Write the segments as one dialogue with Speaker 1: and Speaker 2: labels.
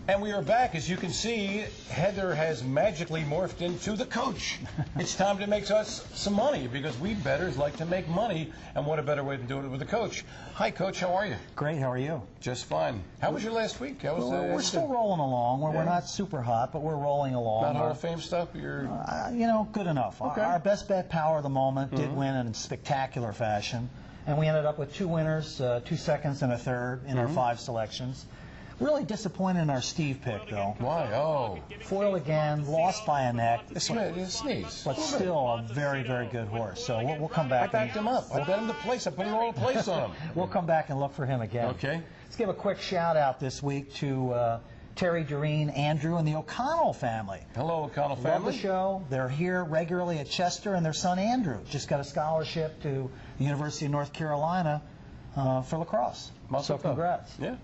Speaker 1: And we are back. As you can see, Heather has magically morphed into the coach. It's time to make us some money, because we bettors like to make money, and what a better way to do it with a coach. Hi, Coach. How are you?
Speaker 2: Great. How are you?
Speaker 1: Just fine. How was your last week? How was,
Speaker 2: we're still rolling along. We're not super hot, but we're rolling along.
Speaker 1: Not Hall of Fame stuff? You're...
Speaker 2: you know, good enough.
Speaker 1: Okay.
Speaker 2: Our best bet power of the moment did win in spectacular fashion, and we ended up with 2 winners, 2 seconds, and a third in our 5 selections. Really disappointed in our Steve pick, though.
Speaker 1: Why? Oh.
Speaker 2: Foil again, lost by a neck.
Speaker 1: Sneeze.
Speaker 2: But still a very, very good horse. So we'll come back.
Speaker 1: I backed him up. I bet him to place. I put it all in place on him.
Speaker 2: We'll come back and look for him again.
Speaker 1: Okay.
Speaker 2: Let's give a quick shout out this week to Terry, Doreen, Andrew, and the O'Connell family.
Speaker 1: Hello, O'Connell family.
Speaker 2: Love the show. They're here regularly at Chester, and their son Andrew just got a scholarship to the University of North Carolina for lacrosse. So congrats.
Speaker 1: Yeah.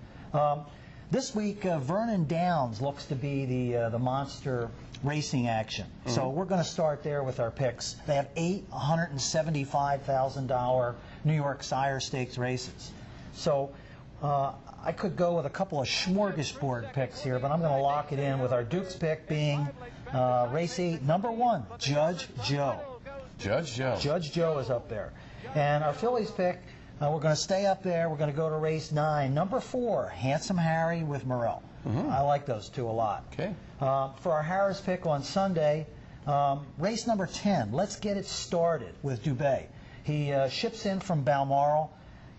Speaker 2: This week, Vernon Downs looks to be the monster racing action. So we're going to start there with our picks. They have 8 $175,000 New York Sire Stakes races. So I could go with a couple of smorgasbord picks here, but I'm going to lock it in with our Duke's pick being race 8, number 1, Judge Joe.
Speaker 1: Judge Joe.
Speaker 2: Judge Joe is up there. And our Phillies pick, we're going to stay up there. We're going to go to race 9. Number 4, Handsome Harry with Morrell. I like those 2 a lot.
Speaker 1: Okay.
Speaker 2: For our Harris pick on Sunday, race number 10, Let's Get It Started with Dubé. He ships in from Balmoral.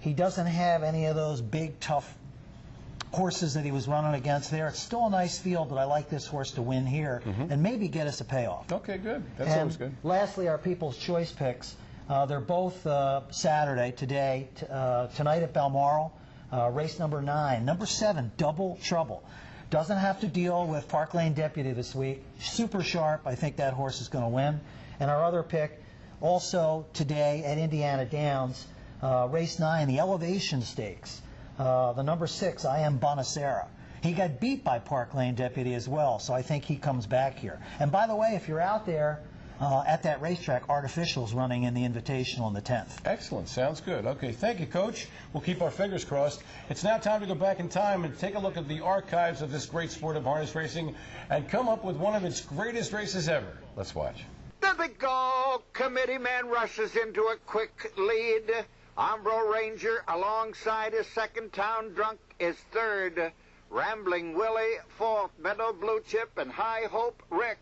Speaker 2: He doesn't have any of those big, tough horses that he was running against there. It's still a nice field, but I like this horse to win here and maybe get us a payoff.
Speaker 1: Okay, good. That's always good.
Speaker 2: Lastly, our People's Choice picks. They're both Saturday, tonight at Balmoral, race number 9. Number 7, Double Trouble. Doesn't have to deal with Park Lane Deputy this week. Super sharp. I think that horse is going to win. And our other pick, also today at Indiana Downs, race 9, the Elevation Stakes. The number 6, I Am Bonacera. He got beat by Park Lane Deputy as well, so I think he comes back here. And by the way, if you're out there, at that racetrack, Artificial's running in the Invitational on the 10th.
Speaker 1: Excellent. Sounds good. Okay, thank you, Coach. We'll keep our fingers crossed. It's now time to go back in time and take a look at the archives of this great sport of harness racing and come up with one of its greatest races ever. Let's watch.
Speaker 3: There they go. Committee man rushes into a quick lead. Umbro Ranger alongside his second. Town Drunk is third. Rambling Willie fourth. Meadow Blue Chip and High Hope Rick.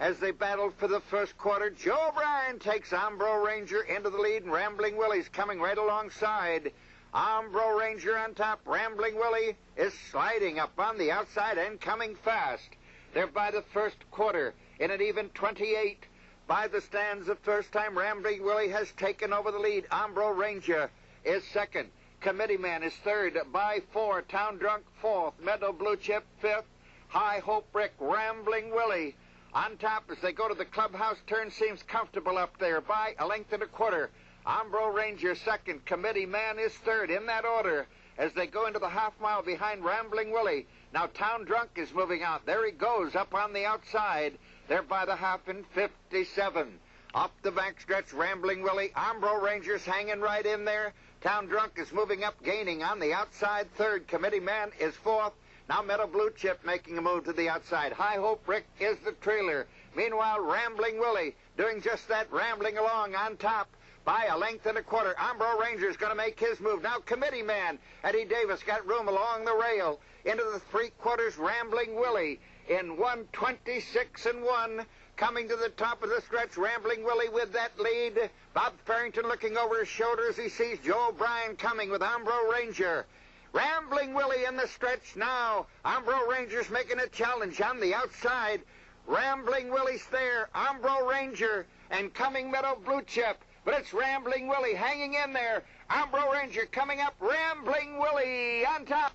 Speaker 3: As they battled for the first quarter, Joe O'Brien takes Umbro Ranger into the lead, and Rambling Willie's coming right alongside. Umbro Ranger on top. Rambling Willie is sliding up on the outside and coming fast. They're by the first quarter in an even 28. By the stands the first time, Rambling Willie has taken over the lead. Umbro Ranger is second. Committee Man is third by 4. Town Drunk fourth. Meadow Blue Chip fifth. High Hope Rick. Rambling Willie on top as they go to the clubhouse turn. Seems comfortable up there by a length and a quarter. Umbro Ranger second. Committee Man is third. In that order as they go into the half mile behind Rambling Willie. Now Town Drunk is moving out. There he goes up on the outside. They're by the half in 57. Up the backstretch, Rambling Willie. Umbro Ranger's hanging right in there. Town Drunk is moving up, gaining on the outside third. Committee Man is fourth. Now Meadow Blue Chip making a move to the outside. High Hope Rick is the trailer. Meanwhile, Rambling Willie doing just that, rambling along on top by a length and a quarter. Umbro Ranger's going to make his move. Now Committee Man, Eddie Davis got room along the rail. Into the 3/4, Rambling Willie in 1:26.1. Coming to the top of the stretch, Rambling Willie with that lead. Bob Farrington looking over his shoulder as he sees Joe O'Brien coming with Umbro Ranger. Rambling Willie in the stretch now. Umbro Ranger's making a challenge on the outside. Rambling Willie's there. Umbro Ranger and coming Meadow Blue Chip. But it's Rambling Willie hanging in there. Umbro Ranger coming up. Rambling Willie on top.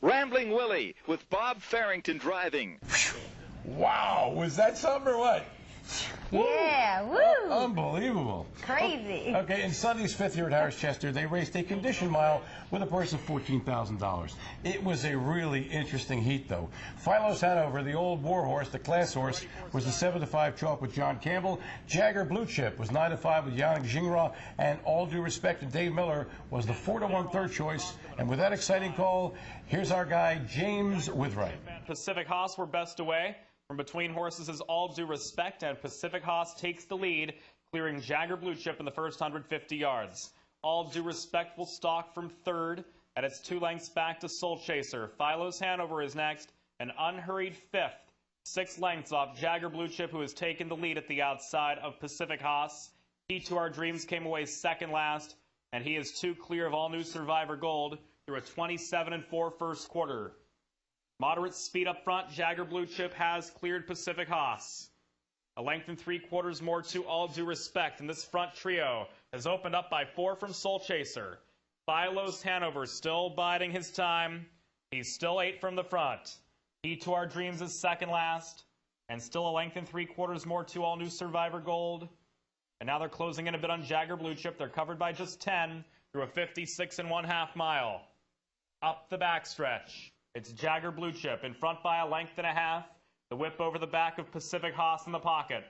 Speaker 4: Rambling Willie with Bob Farrington driving.
Speaker 1: Wow, was that something or what?
Speaker 4: Yeah, woo!
Speaker 1: Unbelievable.
Speaker 4: Crazy.
Speaker 1: Okay, in Sunday's fifth year at Harris Chester, they raced a condition mile with a purse of $14,000. It was a really interesting heat, though. Philos Hanover, the old war horse, the class horse, was the 7-5 chalk with John Campbell. Jagger Blue Chip was 9-5 with Yannick Gingras, and All Due Respect to Dave Miller was the 4-1 third choice. And with that exciting call, here's our guy, James Withright.
Speaker 5: Pacific Haas were best away. From between horses is All Due Respect, and Pacific Haas takes the lead, clearing Jagger Blue Chip in the first 150 yards. All Due Respect will stalk from third, and it's 2 lengths back to Soul Chaser. Philos Hanover is next, an unhurried fifth, 6 lengths off Jagger Blue Chip, who has taken the lead at the outside of Pacific Haas. Key to Our Dreams came away second last, and he is 2 clear of All New Survivor Gold through a 27-4 first quarter. Moderate speed up front, Jagger Blue Chip has cleared Pacific Haas. A length and 3/4 more to All Due Respect, and this front trio has opened up by 4 from Soul Chaser. Philos Hanover still biding his time. He's still 8 from the front. Key to Our Dreams is second last, and still a length and 3/4 more to All New Survivor Gold. And now they're closing in a bit on Jagger Blue Chip. They're covered by just 10 through a 56 1/2 mile. Up the backstretch. It's Jagger Blue Chip in front by a length and a half. The whip over the back of Pacific Haas in the pocket.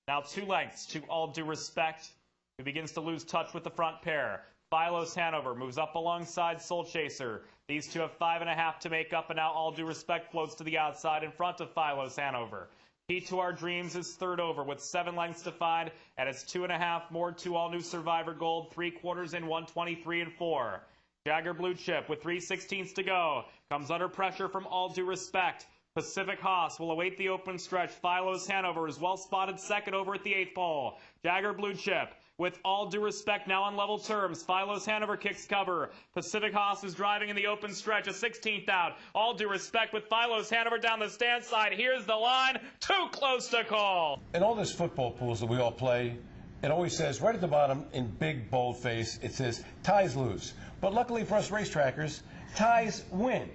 Speaker 5: Now 2 lengths to All Due Respect, who begins to lose touch with the front pair. Philos Hanover moves up alongside Soul Chaser. These two have 5.5 to make up, and now All Due Respect floats to the outside in front of Philos Hanover. Key to Our Dreams is third over with 7 lengths to find, and it's 2.5 more to All New Survivor Gold, 3/4 in 123 4. Jagger Blue Chip with 3/16 to go. Comes under pressure from All Due Respect. Pacific Haas will await the open stretch. Philos Hanover is well spotted second over at the 8th pole. Jagger Blue Chip with All Due Respect now on level terms. Philos Hanover kicks cover. Pacific Haas is driving in the open stretch, a 16th out. All Due Respect with Philos Hanover down the stand side. Here's the line. Too close to call.
Speaker 1: In all these football pools that we all play, it always says right at the bottom in big bold face, it says ties lose. But luckily for us racetrackers, ties win.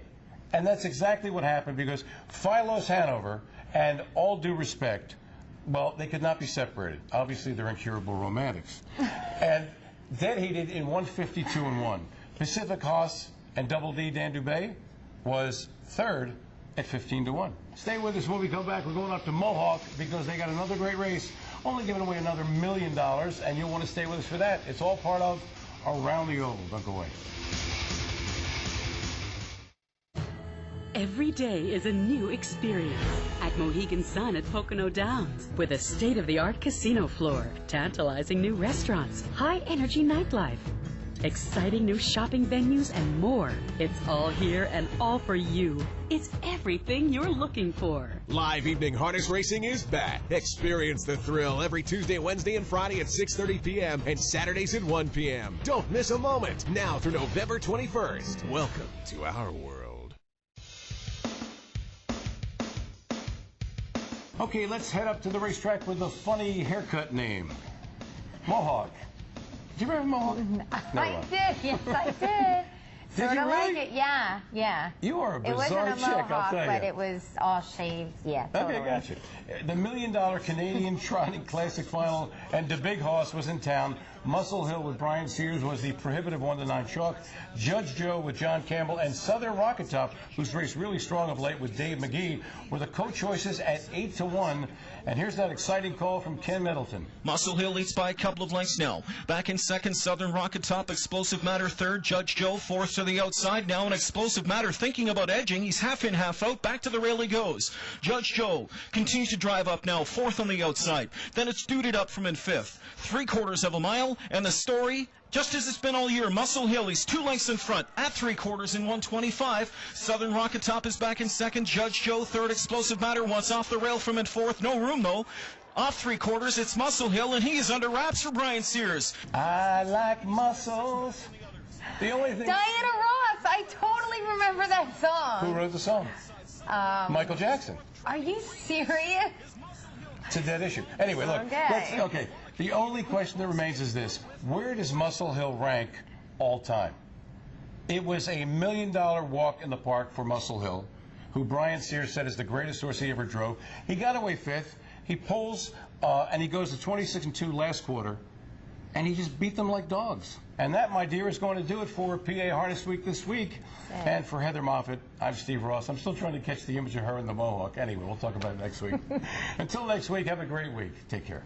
Speaker 1: And that's exactly what happened, because Philos Hanover and All Due Respect, well, they could not be separated. Obviously, they're incurable romantics. And dead heated in 152 1. Pacific Haas and Double D Dan Dubé was third at 15 1. Stay with us when we come back. We're going up to Mohawk because they got another great race, only giving away another $1 million, and you'll want to stay with us for that. It's all part of Around the Oval. Don't go away.
Speaker 6: Every day is a new experience at Mohegan Sun at Pocono Downs, with a state-of-the-art casino floor, tantalizing new restaurants, high-energy nightlife, exciting new shopping venues, and more. It's all here and all for you. It's everything you're looking for.
Speaker 7: Live evening harness racing is back. Experience the thrill every Tuesday, Wednesday, and Friday at 6:30 p.m. and Saturdays at 1 p.m. Don't miss a moment. Now through November 21st. Welcome to our world.
Speaker 1: Okay, let's head up to the racetrack with the funny haircut name, Mohawk. Do you remember Mohawk?
Speaker 4: I did, yes I did.
Speaker 1: Did
Speaker 4: Sort
Speaker 1: you
Speaker 4: of
Speaker 1: really?
Speaker 4: like it, yeah, yeah.
Speaker 1: You are a
Speaker 4: It
Speaker 1: bizarre
Speaker 4: wasn't a
Speaker 1: chick, I'll
Speaker 4: mohawk,
Speaker 1: tell you.
Speaker 4: but it was all shaved, yeah, totally.
Speaker 1: Okay, gotcha. The $1 million Canadian Trotting Classic final, and the big horse was in town. Muscle Hill with Brian Sears was the prohibitive 1-9 chalk. Judge Joe with John Campbell, and Southern Rocket Top, who's raced really strong of late with Dave McGee, were the co-choices at 8 1. And here's that exciting call from Ken Middleton.
Speaker 8: Muscle Hill leads by a couple of lengths now. Back in second, Southern Rocket Top, Explosive Matter third, Judge Joe fourth to the outside. Now an Explosive Matter thinking about edging. He's half in, half out. Back to the rail he goes. Judge Joe continues to drive up now, fourth on the outside. Then it's Duded up from in fifth. 3/4 of a mile, and the story, just as it's been all year, Muscle Hill, he's 2 lengths in front at 3/4 in 125. Southern Rocket Top is back in second. Judge Joe third. Explosive Matter once off the rail from in fourth. No room though. Off 3/4, it's Muscle Hill, and he is under wraps for Brian Sears.
Speaker 1: I like muscles. The only thing.
Speaker 4: Diana Ross, I totally remember that song.
Speaker 1: Who wrote the song? Michael Jackson.
Speaker 4: Are you serious?
Speaker 1: It's a dead issue. Anyway, look.
Speaker 4: Okay.
Speaker 1: Okay. The only question that remains is this: where does Muscle Hill rank all time? It was a $1 million walk in the park for Muscle Hill, who Brian Sears said is the greatest horse he ever drove. He got away fifth. He pulls and he goes to 26-2 last quarter, and he just beat them like dogs. And that, my dear, is going to do it for PA Harness Week this week. And for Heather Moffett, I'm Steve Ross. I'm still trying to catch the image of her in the Mohawk. Anyway, we'll talk about it next week. Until next week, have a great week. Take care.